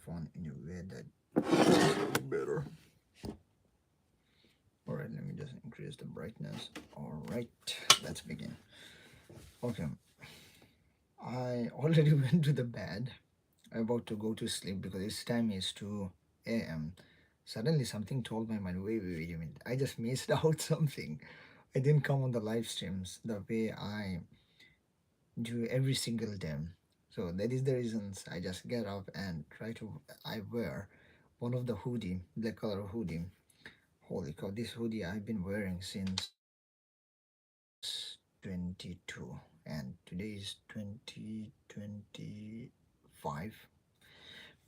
phone in a way that better. All right, let me just increase the brightness. All right, let's begin. Okay, I already went to the bed. I'm about to go to sleep because its time is 2 a.m. Suddenly, something told my mind, wait a minute. I just missed out something. I didn't come on the live streams the way I do every single day. So that is the reasons I just get up and try to. I wear one of the hoodie, black color hoodie. Holy cow, this hoodie I've been wearing since 22, and today is 2025.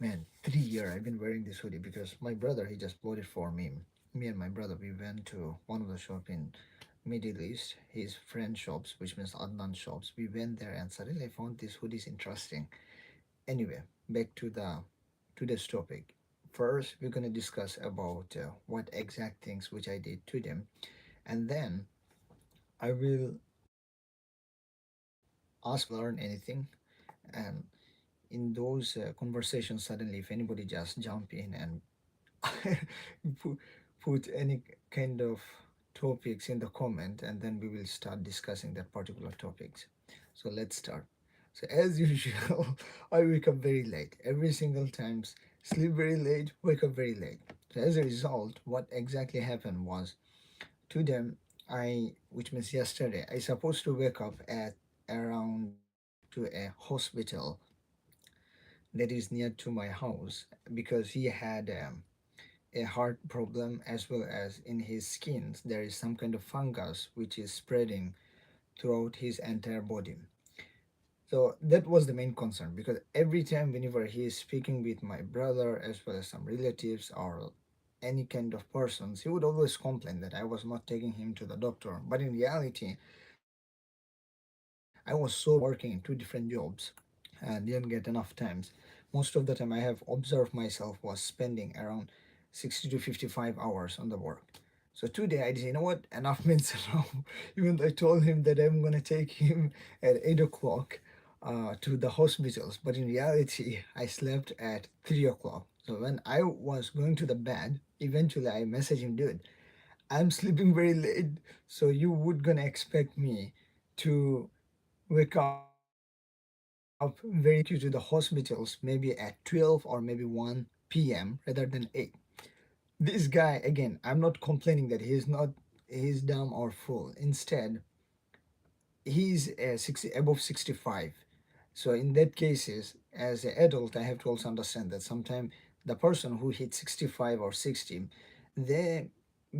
Man, 3 year I've been wearing this hoodie because my brother he just bought it for me. Me and my brother we went to one of the shop in Middle East, his friend shops, which means Adnan shops. We went there and suddenly I found this hoodie is interesting. Anyway, back to the today's topic. First, we're gonna discuss about what exact things which I did to them, and then I will ask learn anything, and in those conversations suddenly if anybody just jump in and put, put any kind of topics in the comment, and then we will start discussing that particular topics. So let's start. So as usual, I wake up very late every single times, sleep very late, wake up very late. So as a result, what exactly happened was to them, which means yesterday, I supposed to wake up at around to a hospital that is near to my house because he had a heart problem, as well as in his skin there is some kind of fungus which is spreading throughout his entire body. So that was the main concern because every time whenever he is speaking with my brother as well as some relatives or any kind of persons, he would always complain that I was not taking him to the doctor. But in reality, I was so busy working in 2 different jobs and didn't get enough times. Most of the time I have observed myself was spending around 60 to 55 hours on the work. So today I said, you know what, enough means enough. Even though I told him that I'm gonna take him at 8 o'clock to the hospitals, but in reality I slept at 3 o'clock. So when I was going to the bed, eventually I messaged him, dude, I'm sleeping very late, so you would gonna expect me to wake up very late and take you to the hospitals maybe at 12 or maybe 1 p.m. rather than 8. This guy, again, I'm not complaining that he's dumb or fool. Instead, he's 60, above 65. So in that cases, as an adult, I have to also understand that sometimes the person who hits 65 or 60, they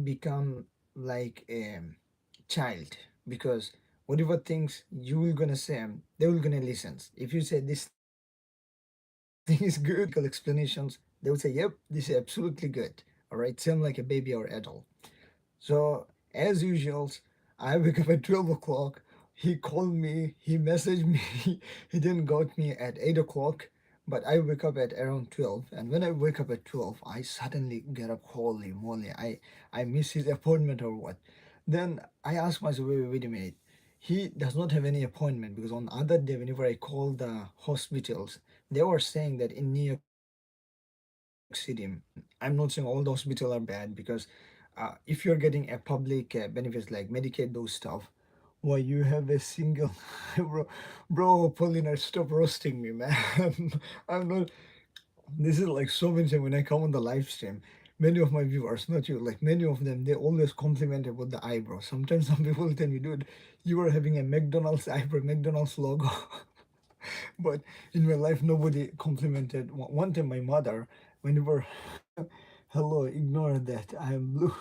become like a child, because whatever things you will gonna say, they will gonna listen. If you say this thing is good, logical explanations, they will say, yep, this is absolutely good. All right, same like a baby or adult. So, as usual, I wake up at 12 o'clock. He called me, he messaged me, he didn't got me at 8 o'clock, but I wake up at around 12. And when I wake up at 12, I suddenly get up, holy moly, I miss his appointment or what. Then I ask myself, wait a minute. He does not have any appointment because on the other day, whenever I called the hospitals, they were saying that in New York City, I'm not saying all the hospitals are bad because if you're getting a public benefits like Medicaid, those stuff, why you have a single bro, Paulina, stop roasting me, man. I'm not. This is like so many times when I come on the live stream. Many of my viewers, not you, like many of them, they always compliment about the eyebrow. Sometimes some people tell me, dude, you are having a McDonald's eyebrow, McDonald's logo. But in my life, nobody complimented. One time, my mother, whenever, hello, ignore that. I'm blue.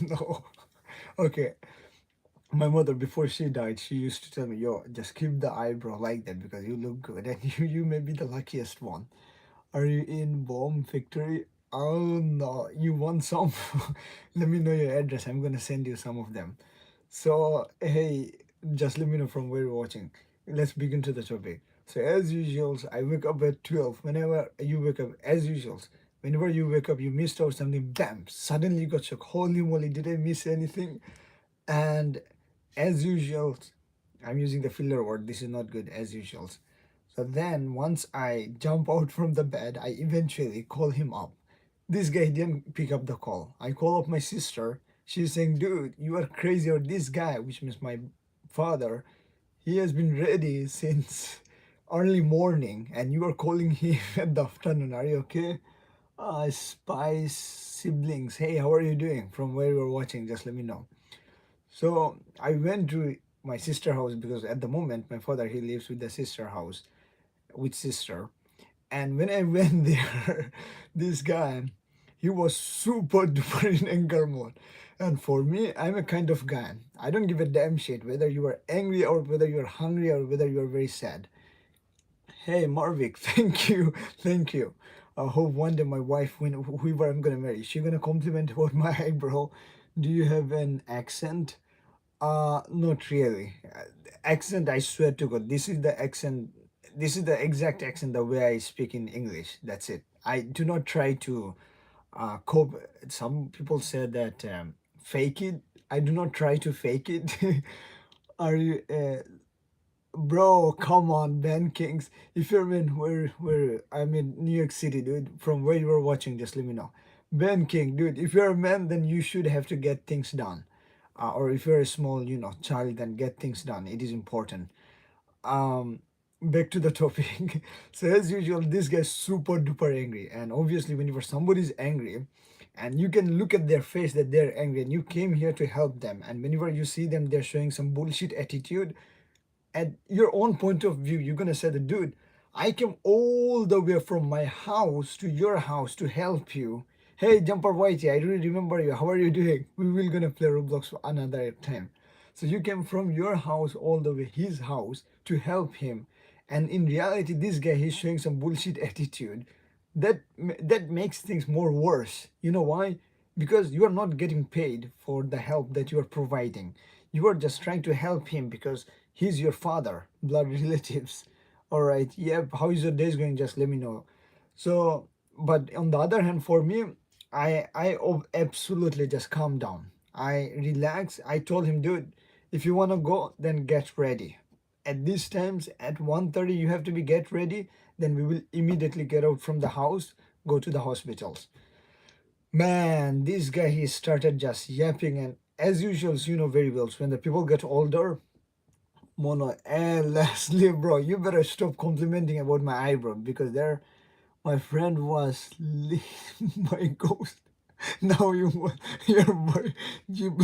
No. Okay. My mother, before she died, she used to tell me, yo, just keep the eyebrow like that because you look good and you may be the luckiest one. Are you in Bomb Factory? Oh no, you want some? Let me know your address. I'm gonna send you some of them. So, hey, just let me know from where you're watching. Let's begin to the topic. So, as usual, I wake up at 12. Whenever you wake up, as usual, whenever you wake up, you missed out something, bam, suddenly you got shocked. Holy moly, did I miss anything? And as usual, I'm using the filler word. This is not good, as usual. So then once I jump out from the bed, I eventually call him up. This guy didn't pick up the call. I call up my sister. She's saying, dude, you are crazy, or this guy, which means my father, he has been ready since early morning and you are calling him at the afternoon. Are you okay? Spice siblings, hey, how are you doing? From where you are watching, just let me know. So I went to my sister house because at the moment my father he lives with the sister house with sister. And when I went there, this guy, he was super duper in anger mode. And for me, I'm a kind of guy. I don't give a damn shit whether you are angry or whether you're hungry or whether you're very sad. Hey Marvik, thank you, thank you. I hope one day my wife, when whoever I'm gonna marry, she gonna compliment about my eyebrow. Do you have an accent? Not really. Accent, I swear to God, this is the accent. This is the exact accent the way I speak in English. That's it. I do not try to cope. Some people say that fake it. I do not try to fake it. Are you? Bro, come on, Ben Kings. If you're in where I'm in New York City, dude, from where you were watching, just let me know. Ben King, dude, if you're a man, then you should have to get things done. Or if you're a small, child, then get things done. It is important. Um, Back to the topic. So as usual, this guy's super duper angry, and obviously, whenever somebody's angry, and you can look at their face that they're angry, and you came here to help them, and whenever you see them, they're showing some bullshit attitude at your own point of view, you're gonna say that, dude, I came all the way from my house to your house to help you. Hey, Jumper Whitey, I really remember you. How are you doing? We will gonna play Roblox for another time. So you came from your house all the way his house to help him, and in reality, this guy he's showing some bullshit attitude. That makes things more worse. You know why? Because you are not getting paid for the help that you are providing. You are just trying to help him because he's your father, blood relatives. All right, yep. How is your days going? Just let me know. So, but on the other hand, for me, absolutely just calm down. I relax. I told him, dude, if you wanna go, then get ready. At these times, at 1:30, you have to be get ready. Then we will immediately get out from the house, go to the hospitals. Man, this guy he started just yapping, and as usual, you know very well, so when the people get older, Mono and Leslie, bro, you better stop complimenting about my eyebrow because there, my friend was my ghost. Now you're my, you,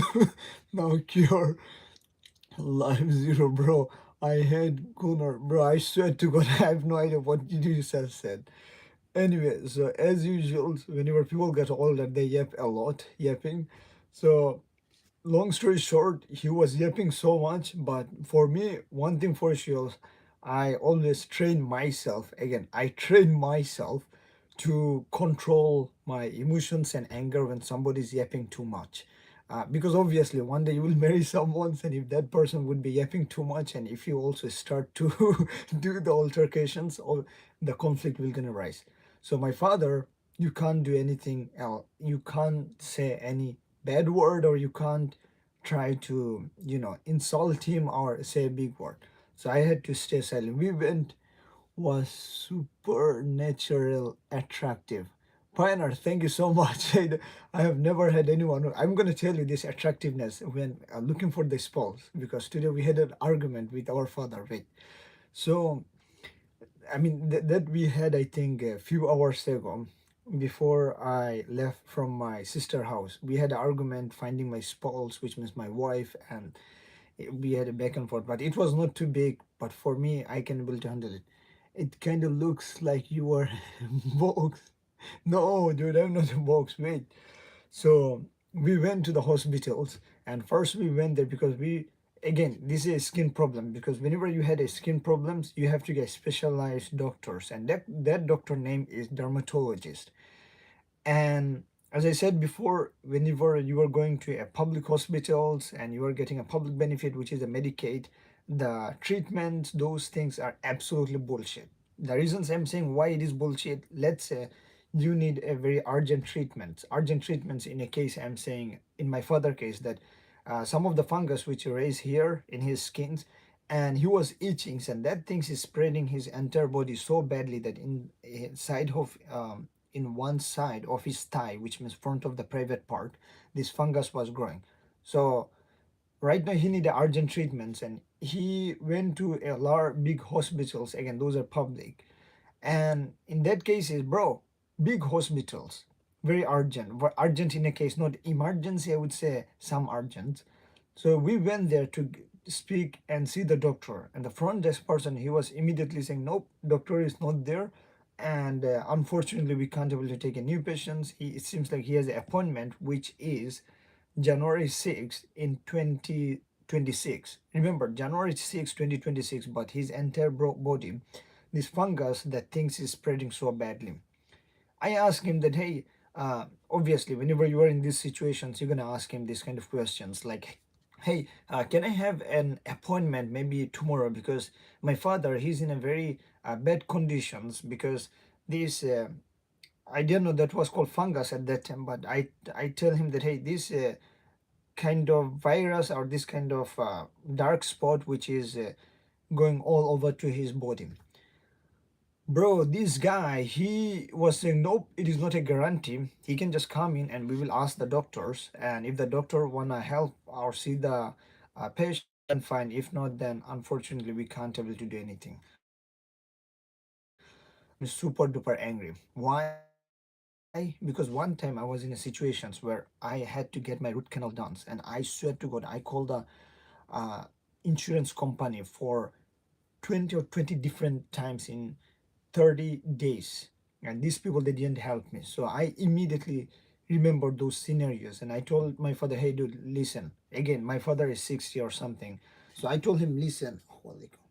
now cure life zero, bro. I had Gunnar, bro. I swear to God, I have no idea what you just said. Anyway, so as usual, whenever people get older, they yap a lot, yapping. So long story short, he was yapping so much, but for me, one thing for sure, I always train myself. Again, I train myself to control my emotions and anger when somebody's yapping too much. Because obviously, one day you will marry someone, and if that person would be yapping too much, and if you also start to do the altercations, or the conflict will gonna rise. So my father, you can't do anything else. You can't say any bad word, or you can't try to insult him or say a big word. So I had to stay silent. We went was supernatural attractive. Pioneer, thank you so much. I have never had anyone. I'm going to tell you this attractiveness when looking for the spouse because today we had an argument with our father. Wait, so I mean that we had I think a few hours ago before I left from my sister house. We had an argument finding my spouse, which means my wife, and we had a back and forth. But it was not too big. But for me, I can able to handle it. It kind of looks like you are box. No, dude, I'm not a box. Wait. So we went to the hospitals, and first we went there because again, this is a skin problem. Because whenever you had a skin problems, you have to get specialized doctors, and that doctor name is dermatologist. And as I said before, whenever you are going to a public hospitals and you are getting a public benefit, which is a Medicaid, the treatments, those things are absolutely bullshit. The reasons I'm saying why it is bullshit, let's say you need a very urgent treatment. Urgent treatments in a case I'm saying in my father case that some of the fungus which you raise here in his skins, and he was itching, and that thing is spreading his entire body so badly that in one side of his thigh, which means front of the private part, this fungus was growing. So right now he needed urgent treatments, and he went to a large big hospitals. Again, those are public, and in that case is, bro, big hospitals, very urgent. Urgent in a case, not emergency, I would say some urgent. So we went there to speak and see the doctor, and the front desk person, he was immediately saying, nope, doctor is not there, and unfortunately we can't able to take a new patients. It seems like he has an appointment which is January 6th in 2026. Remember, January 6th, 2026, but his entire body, this fungus, that things is spreading so badly. I asked him that, hey, obviously, whenever you are in these situations, you're gonna ask him these kind of questions like, hey, can I have an appointment maybe tomorrow? Because my father, he's in a very bad conditions because this. I didn't know that was called fungus at that time, but I tell him that, hey, this kind of virus or this kind of dark spot which is going all over to his body. Bro, this guy, he was saying, nope, it is not a guarantee. He can just come in and we will ask the doctors. And if the doctor wanna help or see the patient, then fine. If not, then unfortunately we can't able to do anything. So I'm super duper angry. Why? Because one time I was in a situations where I had to get my root canal done, and I swear to God, I called the uh, insurance company for 20 or 20 different times in 30 days, and these people, they didn't help me. So I immediately remembered those scenarios, and I told my father, hey dude, listen, again, my father is 60 or something. So I told him, listen, holy cow,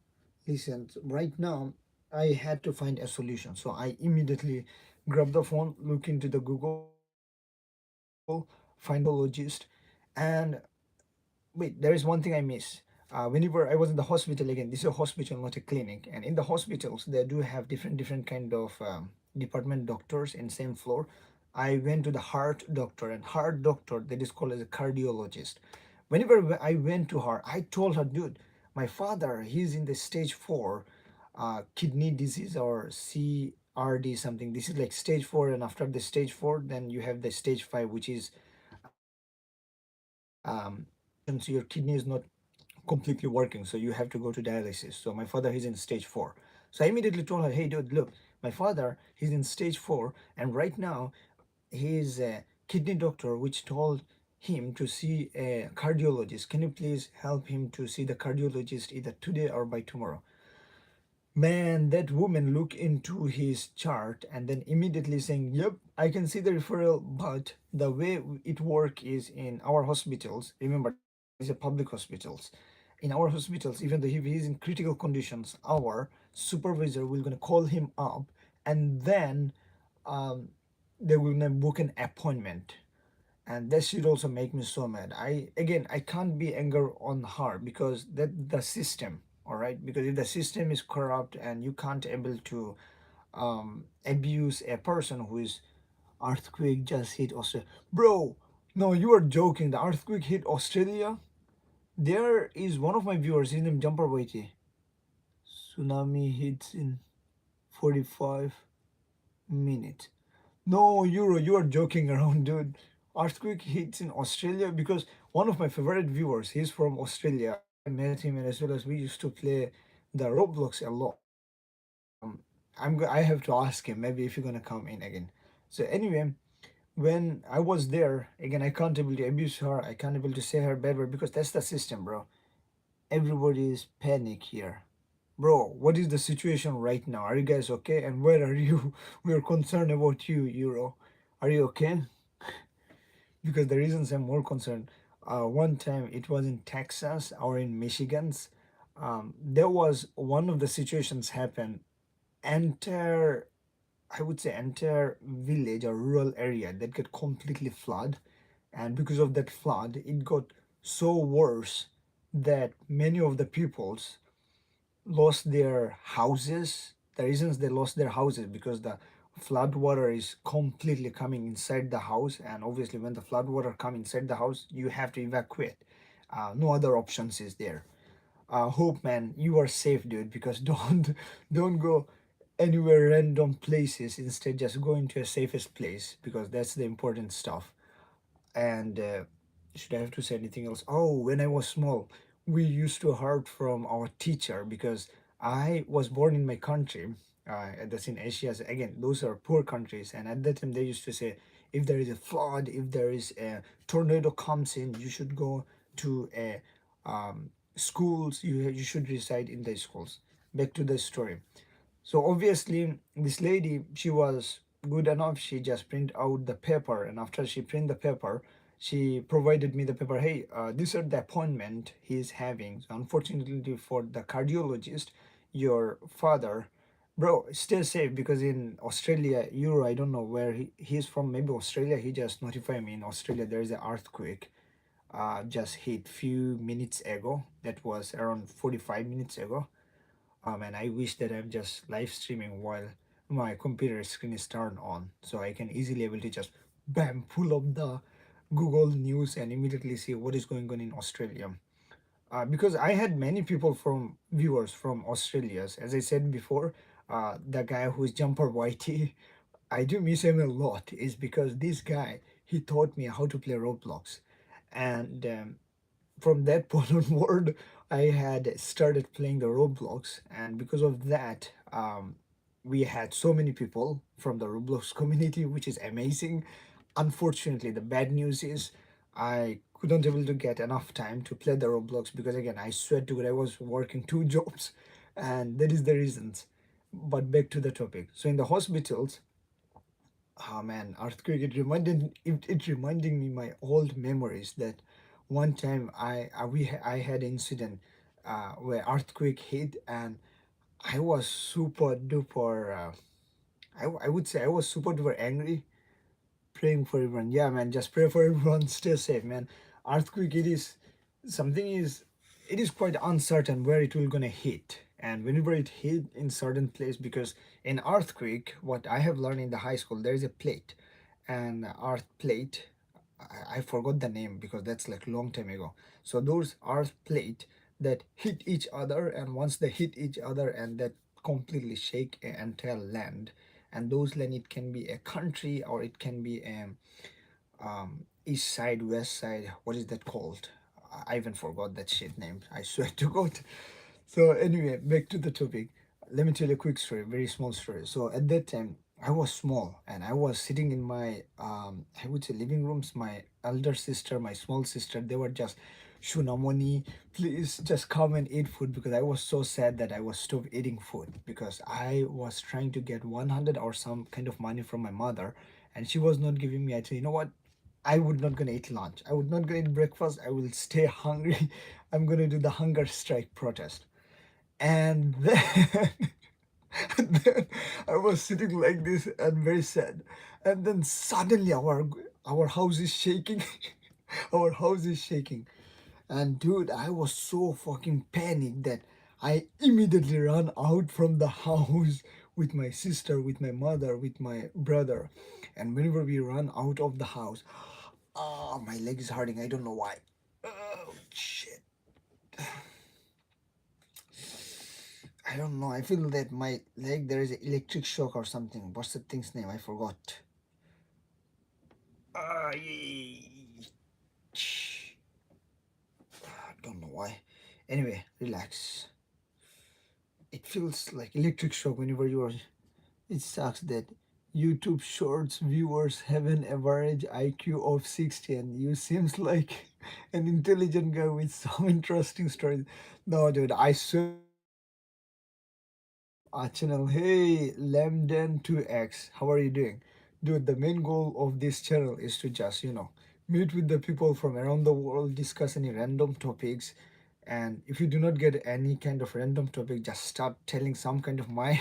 listen, right now I had to find a solution. So I immediately grabbed the phone, look into the Google, find a dermatologist, and wait, there is one thing I miss. Whenever I was in the hospital, again, this is a hospital, not a clinic, and in the hospitals they do have different kind of department doctors in same floor. I went to the heart doctor, and heart doctor, that is called as a cardiologist. Whenever I went to her, I told her, dude, my father, he's in the stage 4 kidney disease or CRD something. This is like stage 4, and after the stage 4, then you have the stage 5, which is so your kidney is not completely working, so you have to go to dialysis. So my father, he's in stage 4. So I immediately told her, hey dude, look, my father, he's in stage 4, and right now his kidney doctor which told him to see a cardiologist, can you please help him to see the cardiologist either today or by tomorrow? Man, that woman looked into his chart and then immediately saying, yep, I can see the referral, but the way it work is in our hospitals. Remember, these are public hospitals. In our hospitals, even though if he is in critical conditions, our supervisor will gonna call him up, and then um, they will gonna book an appointment. And that should also make me so mad. I can't be anger on her because that the system, all right, because if the system is corrupt and you can't able to abuse a person who is earthquake just hit Australia. Bro, no, you are joking. The earthquake hit Australia. There is one of my viewers, his name Jumper Waiti. Tsunami hits in 45 minutes. No, Euro, you are joking around, dude. Earthquake hits in Australia because one of my favorite viewers, he's from Australia. I met him, and as well as we used to play the Roblox a lot. I have to ask him maybe if you're gonna come in again. So anyway, when I was there again, I can't able to abuse her. I can't able to say her bad word because that's the system, bro. Everybody is panic here. Bro, what is the situation right now? Are you guys okay? And where are you? We are concerned about you, Euro. Are you okay? Because the reasons I'm more concerned, one time it was in Texas or in Michigan's, there was one of the situations happened, entire, I would say entire village or rural area that get completely flood, and because of that flood it got so worse that many of the peoples lost their houses. The reasons they lost their houses because the flood water is completely coming inside the house, and obviously when the flood water come inside the house, you have to evacuate. No other options is there. Hope, man, you are safe, dude, because don't go anywhere random places. Instead, just go into a safest place, because that's the important stuff. And should I have to say anything else? Oh, when I was small, we used to heard from our teacher, because I was born in my country. That's in Asia. Again, those are poor countries, and at that time they used to say, if there is a flood, if there is a tornado comes in, you should go to a schools. You should reside in the schools. Back to the story. So obviously, this lady, she was good enough. She just print out the paper, and after she print the paper, she provided me the paper. Hey, these are the appointment he's having. So unfortunately for the cardiologist, your father, bro, stay safe, because in Australia, Euro, I don't know where he's from. Maybe Australia. He just notified me in Australia there is an earthquake. Just hit few minutes ago. That was around 45 minutes ago. And I wish that I'm just live streaming while my computer screen is turned on, so I can easily able to just bam pull up the Google News and immediately see what is going on in Australia. Because I had many people from viewers from Australia, as I said before. The guy who's Jumper Whitey, I do miss him a lot. Is because this guy, he taught me how to play Roblox, and from that point onward, I had started playing the Roblox, and because of that, we had so many people from the Roblox community, which is amazing. Unfortunately, the bad news is I couldn't able to get enough time to play the Roblox, because again, I swear to God, I was working two jobs, and that is the reasons. But back to the topic. So in the hospitals, oh man, earthquake, it reminding me my old memories, that one time I had incident where earthquake hit, and I was super duper I would say I was super duper angry, praying for everyone. Yeah, man, just pray for everyone. Stay safe, man. Earthquake, it is something is it is quite uncertain where it will gonna hit, and whenever it hit in certain place, because in earthquake, what I have learned in the high school, there is a plate, an earth plate. I forgot the name because that's like long time ago. So those earth plate that hit each other, and once they hit each other, and that completely shake an entire land. And those land, it can be a country, or it can be a east side, west side, what is that called? I even forgot that shit name, I swear to God. So anyway, back to the topic. Let me tell you a quick story, very small story. So at that time, I was small, and I was sitting in my I would say living rooms. My elder sister, my small sister, they were just, Shunamoni, please just come and eat food, because I was so sad that I was stopped eating food, because I was trying to get 100 or some kind of money from my mother, and she was not giving me. I said, you know what? I would not gonna eat lunch. I would not gonna eat breakfast. I will stay hungry. I'm gonna do the hunger strike protest. And then, and then I was sitting like this and very sad. And then suddenly our house is shaking. Our house is shaking. And dude, I was so fucking panicked that I immediately ran out from the house with my sister, with my mother, with my brother. And whenever we run out of the house, oh, my leg is hurting. I don't know why. Oh, shit. I don't know. I feel that my leg, there is an electric shock or something. What's the thing's name? I forgot. Ah, don't know why. Anyway, relax. It feels like electric shock whenever you are. It sucks that YouTube Shorts viewers have an average IQ of 60, and you seems like an intelligent guy with some interesting stories. No, dude, I swear to God, I am not a channel. Hey, Lamden2X, how are you doing? Dude, the main goal of this channel is to just, meet with the people from around the world, discuss any random topics. And if you do not get any kind of random topic, just start telling some kind of my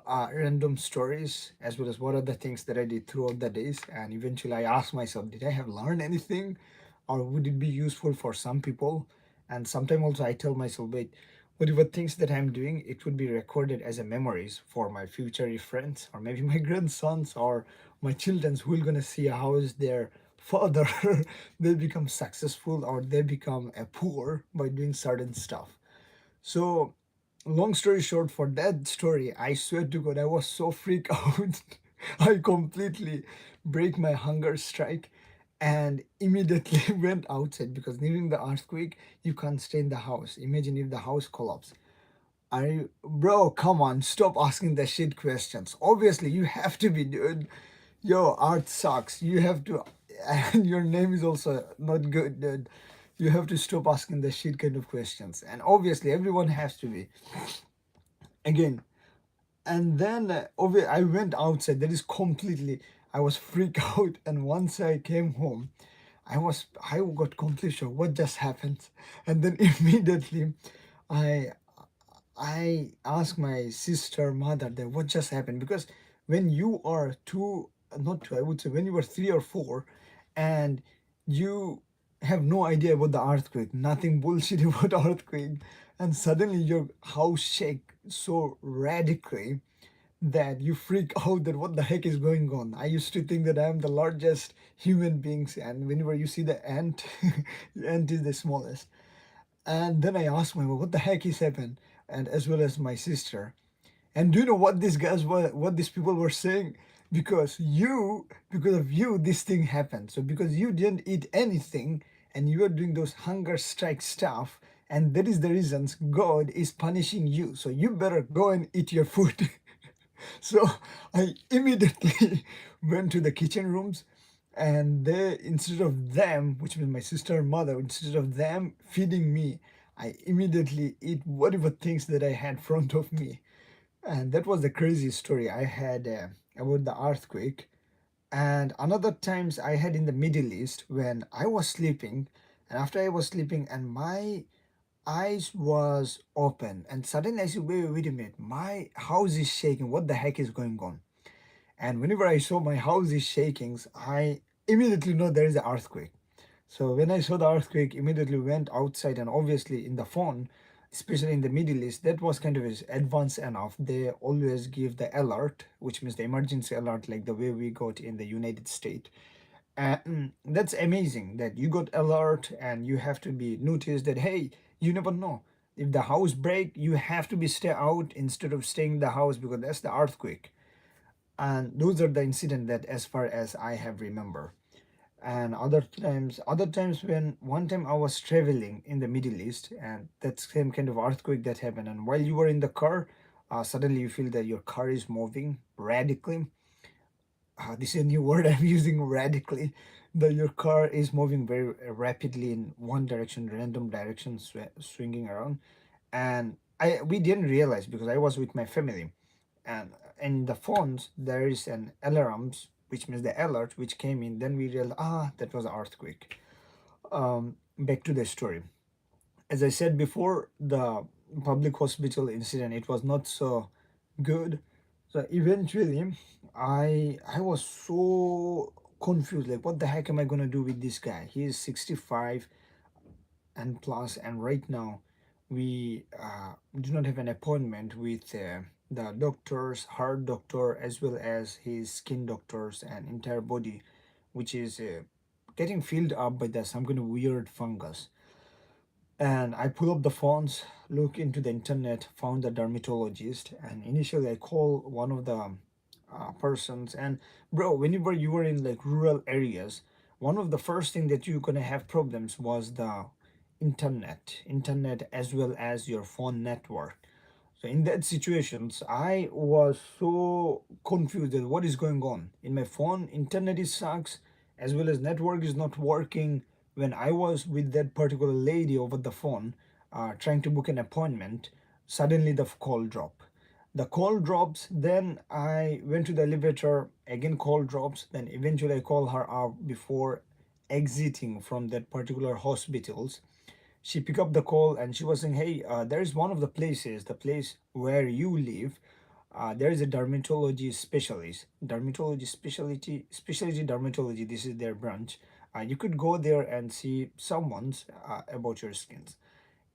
random stories, as well as what are the things that I did throughout the days. And eventually I ask myself, did I have learned anything, or would it be useful for some people? And sometimes also I tell myself, wait, whatever things that I'm doing, it would be recorded as a memories for my future friends, or maybe my grandsons, or my children's, who are gonna see how is their father they become successful, or they become a poor by doing certain stuff. So, long story short, for that story, I swear to God, I was so freaked out. I completely break my hunger strike and immediately went outside because during the earthquake, you can't stay in the house. Imagine if the house collapsed. Bro, come on, stop asking the shit questions. Obviously, you have to be, dude. Yo, art sucks. You have to, and your name is also not good, dude. You have to stop asking the shit kind of questions. And obviously, everyone has to be. Again, and then I went outside. That is completely, I was freaked out. And once I came home, I got completely shocked. What just happened? And then immediately, I I asked my sister, mother, that what just happened because when you are two, not two, I would say when you were 3 or 4, and you have no idea about the earthquake, nothing bullshit about earthquake, and suddenly your house shake so radically that you freak out that what the heck is going on. I used to think that I am the largest human beings, and whenever you see the ant, the ant is the smallest. And then I asked my mom, what the heck is happened? And as well as my sister. And do you know what these guys were, what these people were saying? Because of you, this thing happened. So because you didn't eat anything and you were doing those hunger strike stuff, and that is the reasons God is punishing you. So you better go and eat your food. So I immediately went to the kitchen rooms, and they, instead of them, which means my sister and mother, instead of them feeding me, I immediately eat whatever things that I had front of me. And that was the crazy story I had about the earthquake. And another times I had in the Middle East when I was sleeping, and after I was sleeping and my eyes was open, and suddenly I said, wait a minute, my house is shaking, what the heck is going on? And whenever I saw my house is shaking, I immediately know there is an earthquake. So when I saw the earthquake, immediately went outside, and obviously in the phone, especially in the Middle East, that was kind of is advanced enough. They always give the alert, which means the emergency alert, like the way we got in the United States. And that's amazing that you got alert and you have to be noticed that hey, you never know. If the house break, you have to be stay out instead of staying in the house because that's the earthquake. And those are the incident that as far as I have remember. And other times when one time I was traveling in the Middle East, and that same kind of earthquake that happened, and while you were in the car, suddenly you feel that your car is moving radically. This is a new word I'm using, radically. That your car is moving very rapidly in one direction, random direction, swinging around. And I we didn't realize because I was with my family, and in the phones there is an alarms, which means the alert which came in. Then we realized, that was an earthquake. Back to the story. As I said before, the public hospital incident, it was not so good. So eventually, I was so confused. Like, what the heck am I gonna do with this guy? He is 65 and plus, and right now we do not have an appointment with the doctors, heart doctor, as well as his skin doctors and entire body, which is getting filled up by the some kind of weird fungus. And I pull up the phones, look into the internet, found the dermatologist, and initially I call one of the persons. And bro, whenever you were in like rural areas, one of the first thing that you're gonna have problems was the internet as well as your phone network. So in that situations, I was so confused that what is going on. In my phone, internet is sucks, as well as network is not working. When I was with that particular lady over the phone, trying to book an appointment, suddenly the call drop. The call drops, then I went to the elevator, again call drops, then eventually I call her up before exiting from that particular hospitals. She picked up the call and she was saying, hey, there is one of the places, the place where you live, there is a dermatology specialist, dermatology specialty dermatology, this is their branch. You could go there and see someone's about your skins.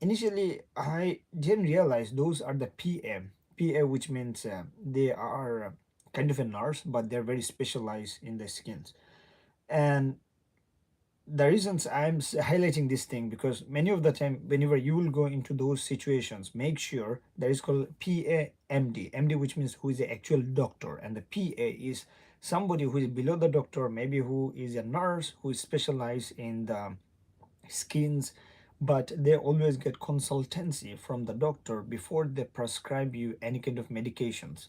Initially I didn't realize those are the PA, which means they are kind of a nurse, but they're very specialized in the skins. And the reasons highlighting this thing, because many of the time whenever you will go into those situations, make sure there is called PA MD, which means who is the actual doctor, and the PA is somebody who is below the doctor, maybe who is a nurse who is specialized in the skins, but they always get consultancy from the doctor before they prescribe you any kind of medications.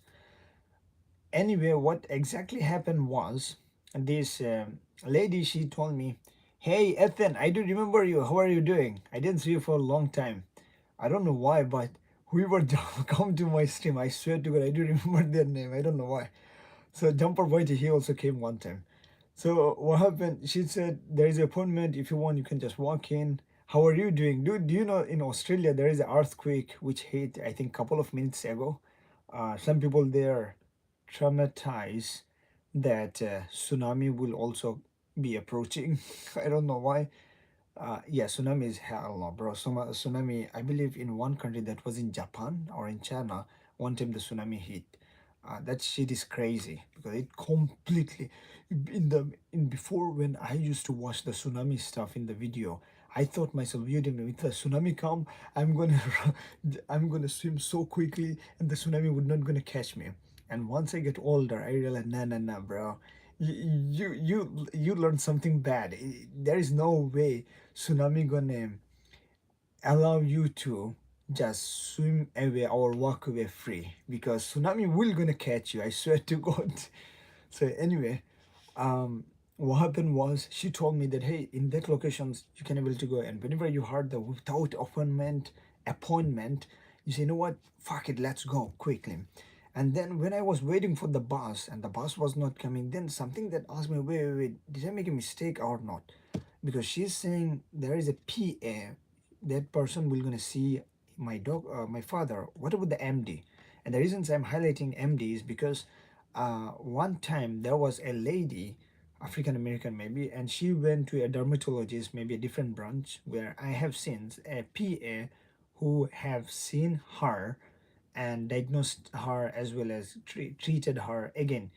Anyway, what exactly happened was, this lady, she told me, "Hey Ethan, I do remember you, how are you doing? I didn't see you for a long time." I don't know why, but whoever come to my stream, I swear to God, I do remember their name. I don't know why. So Jumper Whitey, he also came one time. So what happened? She said there is an appointment. If you want, you can just walk in. How are you doing? Do you know in Australia there is an earthquake which hit, I think, couple of minutes ago. Some people there traumatized that tsunami will also be approaching. I don't know why. Yeah, tsunami is hell no, bro. Tsunami, I believe in one country, that was in Japan or in China, one time the tsunami hit. That shit is crazy because it completely, in before, when I used to watch the tsunami stuff in the video, I thought myself, you didn't know, if the tsunami come, I'm gonna I'm gonna swim so quickly and the tsunami would not gonna catch me. And once I get older, I realized, nah, nah, nah, bro, you learn something bad. There is no way tsunami gonna allow you to just swim away or walk away free, because tsunami will gonna catch you, I swear to God. So anyway, um what happened was, she told me that, hey, in that locations you can able to go, and whenever you heard the without appointment, you say, you know what, fuck it, let's go quickly. And then when I was waiting for the bus and the bus was not coming, then something that asked me, wait, did I make a mistake or not? Because she's saying there is a PA, that person will gonna see my father. What about the MD? And the reasons I'm highlighting MD is because one time there was a lady, African American maybe, and she went to a dermatologist, maybe a different branch, where I have seen a PA who have seen her and diagnosed her, as well as treated her. Again,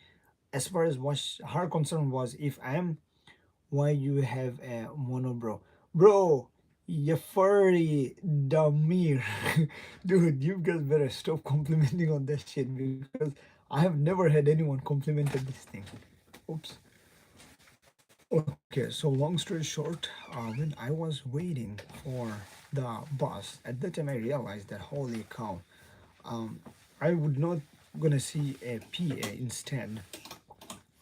as far as what her concern was, if I am, why you have a monobrow, bro, you furry Damir. Dude, you guys better stop complimenting on that shit, because I have never had anyone complimented this thing. Oops. Okay, so long story short, when I was waiting for the bus, at that time I realized that, holy cow, um, I would not gonna see a PA. Instead,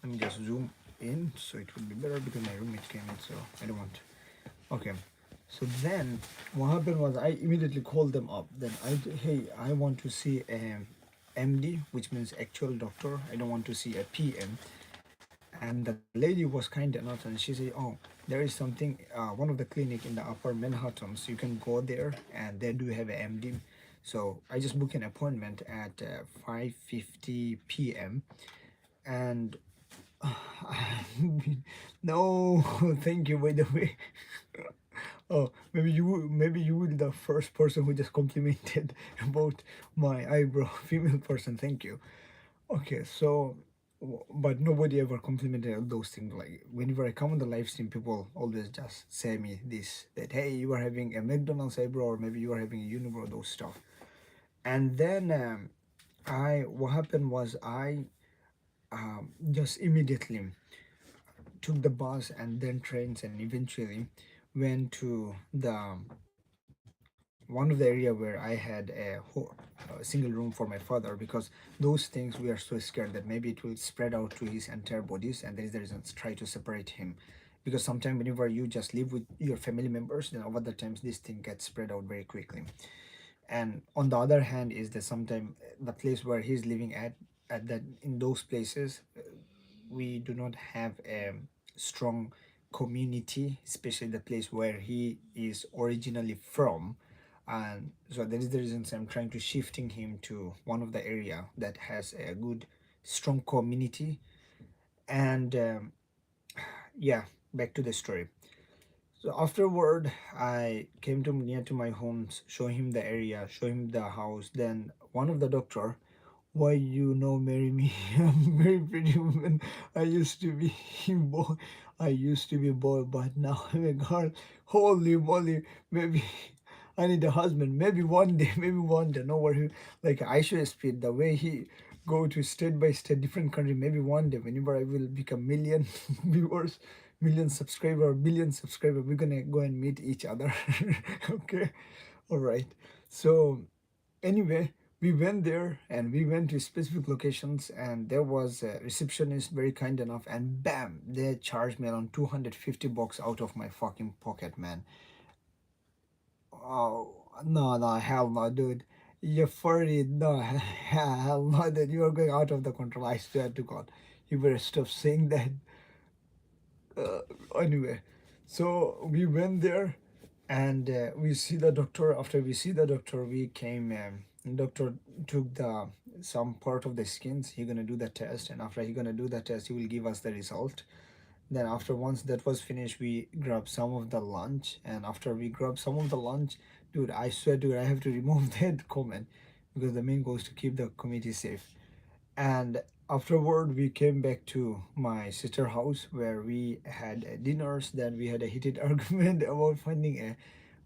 let me just zoom in so it would be better, because my roommate came in, so I don't want. Okay, so then what happened was, I immediately called them up. Then hey, I want to see a MD, which means actual doctor. I don't want to see a PM. And the lady was kind enough, and she said, "Oh, there is something. One of the clinic in the Upper Manhattan. So you can go there, and they do have a MD." So I just booked an appointment at 5:50 p.m. and no, thank you. By the way, oh, maybe you will be the first person who just complimented about my eyebrow, female person. Thank you. Okay, so but nobody ever complimented those things. Like whenever I come on the live stream, people always just say me this, that hey, you are having a McDonald's eyebrow, or maybe you are having a unibrow, those stuff. And then I what happened was, I just immediately took the bus and then trains, and eventually went to the one of the area where I had a single room for my father, because those things we are so scared that maybe it will spread out to his entire bodies, and there is the reasons try to separate him, because sometimes whenever you just live with your family members, then over the times this thing gets spread out very quickly. And on the other hand is that sometimes the place where he's living at that, in those places, we do not have a strong community, especially the place where he is originally from. And so that is the reasons I'm trying to shifting him to one of the area that has a good strong community. And yeah, back to the story. So afterward, I came to near to my homes, show him the area, show him the house. Then one of the doctor why you know marry me? I'm very pretty woman. I used to be boy. I used to be a boy, but now I'm a girl. Holy moly, maybe I need a husband. Maybe one day, maybe one day. No worry. Like I should speed the way he go to state by state, different country. Maybe one day, whenever I will become million viewers, million subscriber, billion subscriber, we're gonna go and meet each other. Okay, all right. So anyway, we went there and we went to specific locations, and there was a receptionist very kind enough, and bam, they charged me around 250 bucks out of my fucking pocket, man. Oh, no, no, hell no, dude. You're furry, no, hell no, that you are going out of the control. I swear to God, you better stop saying that. uh, anyway, so we went there, and we see the doctor. After we see the doctor, we came, doctor took the some part of the skins. He gonna do the test, and after he gonna do the test, he will give us the result. Then after once that was finished, we grabbed some of the lunch, and after we grabbed some of the lunch, dude, I swear, dude, I have to remove that comment, because the main goal is to keep the community safe. And afterward we came back to my sister house, where we had dinners. Then we had a heated argument about finding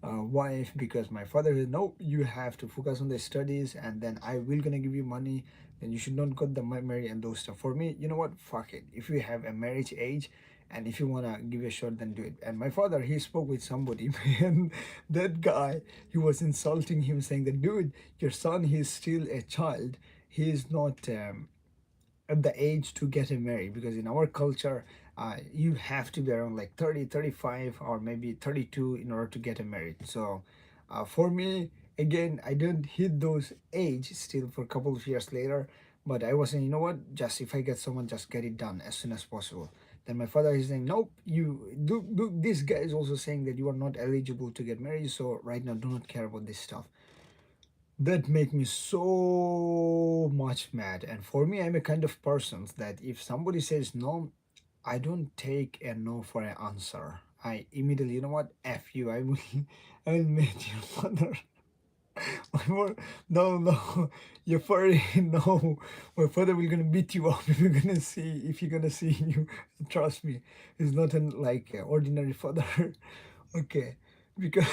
a wife, because my father said, no, you have to focus on the studies, and then I will gonna give you money. Then you should not get the marry and those stuff. For me, you know what, fuck it, if you have a marriage age and if you wanna give a shot, then do it. And my father, he spoke with somebody, and that guy, he was insulting him, saying that, dude, your son, he's still a child. He is not at the age to get married, because in our culture, you have to be around like 30, 35, or maybe 32 in order to get married. So for me, again, I didn't hit those age still for a couple of years later. But I was saying, you know what, just if I get someone, just get it done as soon as possible. Then my father is saying, nope, you do this guy is also saying that you are not eligible to get married, so right now do not care about this stuff. That make me so much mad. And for me, I'm a kind of person that if somebody says no, I don't take a no for an answer. I immediately, you know what, f you, I will I will meet your father. No, no, your father, no, my father will gonna beat you up if you're gonna see, if you're gonna see you. Trust me, he's not an like ordinary father. Okay, because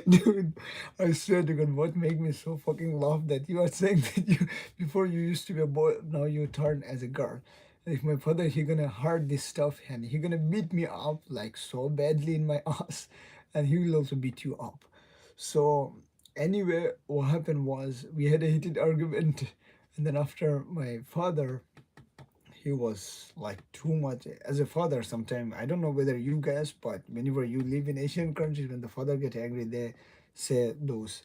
dude, I swear to God, what make me so fucking laugh that you are saying that you before you used to be a boy, now you turn as a girl. If my father, he gonna hurt this stuff, and he gonna beat me up like so badly in my ass, and he will also beat you up. So anyway, what happened was we had a heated argument, and then after my father, he was like too much as a father. Sometime I don't know whether you guys, but whenever you live in Asian countries, when the father get angry, they say those,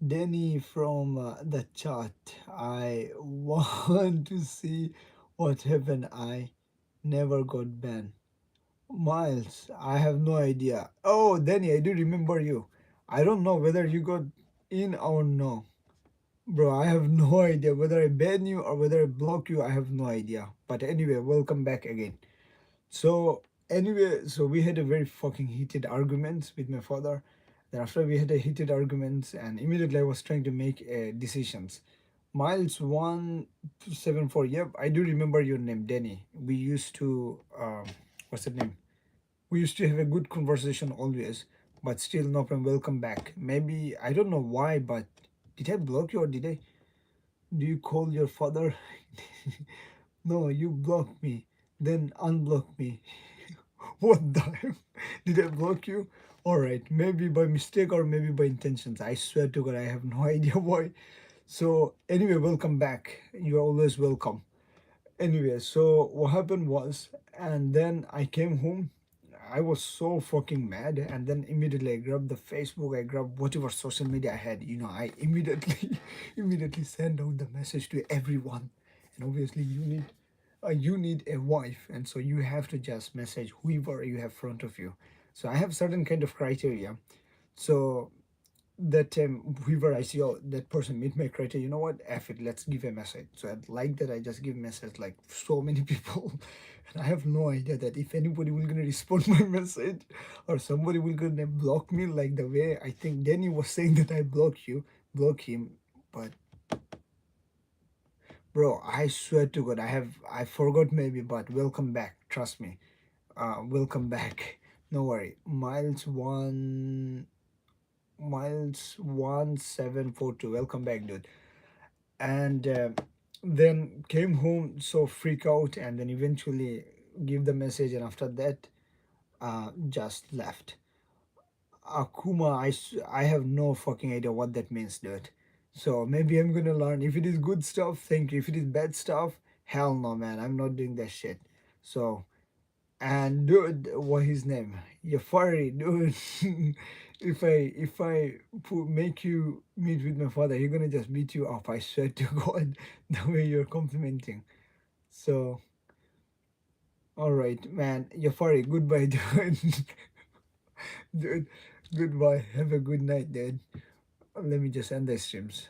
Danny from the chat, I want to see what happened. I never got banned. Miles, I have no idea. Oh, Danny, I do remember you. I don't know whether you got in or no. Bro, I have no idea whether I ban you or whether I block you. I have no idea. But anyway, welcome back again. So anyway, so we had a very fucking heated arguments with my father. Then after we had a heated arguments, and immediately I was trying to make decisions. Miles 174. Yep, I do remember your name, Danny. We used to what's the name? We used to have a good conversation always. But still, no problem. Welcome back. Maybe I don't know why, but did I block you or did I? Do you call your father? No, you block me, then unblock me. What the hell? Did I block you? Alright, maybe by mistake or maybe by intentions. I swear to God, I have no idea why. So, anyway, welcome back. You're always welcome. Anyway, so what happened was, and then I came home. I was so fucking mad, and then immediately I grabbed the Facebook, I grabbed whatever social media I had. I immediately, immediately sent out the message to everyone. And obviously, you need a wife, and so you have to just message whoever you have front of you. So I have certain kind of criteria. So that whoever I see, oh, that person meet my criteria, you know what, F it, let's give a message. So I like that, I just give message like so many people. And I have no idea that if anybody will gonna respond my message, or somebody will gonna block me, like the way I think Danny was saying that I block him. But Bro, I swear to God, I forgot maybe, but welcome back. Trust me. Welcome back. No worry. Miles 1742. Welcome back, dude. And then came home so freak out, and then eventually give the message, and after that, just left. Akuma, I have no fucking idea what that means, dude. So maybe I'm gonna learn. If it is good stuff, thank you. If it is bad stuff, hell no, man. I'm not doing that shit. So, and dude, what his name? Yafari, dude. If I make you meet with my father, he's gonna just beat you up. I swear to God, the way you're complimenting. So, all right, man. Yafari, goodbye, dude. Dude, goodbye. Have a good night, dude. Let me just end the streams.